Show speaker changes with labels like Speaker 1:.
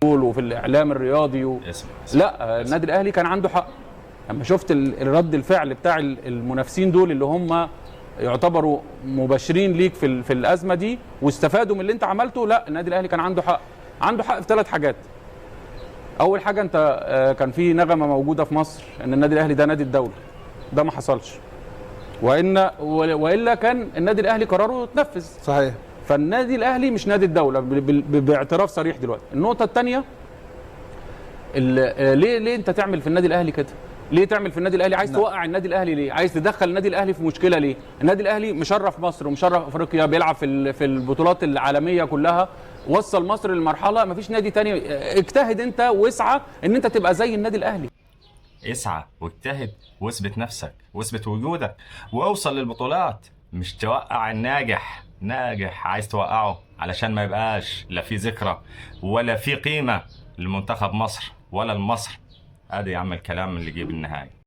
Speaker 1: وفي الاعلام الرياضي لا، النادي الاهلي كان عنده حق. لما شفت الرد الفعل بتاع المنافسين دول اللي هم يعتبروا مباشرين ليك في الازمه دي واستفادوا من اللي انت عملته، لا النادي الاهلي كان عنده حق. عنده حق في 3 حاجات. اول حاجه، انت كان في نغمه موجوده في مصر ان النادي الاهلي ده نادي الدوله. ده ما حصلش، والا كان النادي الاهلي قراره اتنفذ.
Speaker 2: صحيح.
Speaker 1: فالنادي الاهلي مش نادي الدوله باعتراف صريح دلوقتي. النقطه الثانيه، ليه انت تعمل في النادي الاهلي كده؟ ليه تعمل في النادي الاهلي؟ عايز توقع النادي الاهلي ليه؟ عايز تدخل النادي الاهلي في مشكله ليه؟ النادي الاهلي مشرف مصر ومشرف افريقيا، بيلعب في البطولات العالميه كلها، وصل مصر للمرحله مفيش نادي تاني. اجتهد انت واسعى ان انت تبقى زي النادي الاهلي.
Speaker 3: اسعى واجتهد واثبت نفسك واثبت وجودك واوصل للبطولات، مش توقع الناجح. ناجح عايز توقعه علشان ما يبقاش لا في ذكرى ولا في قيمة لمنتخب مصر ولا لمصر. ادي يا عم الكلام اللي جه بالنهاية.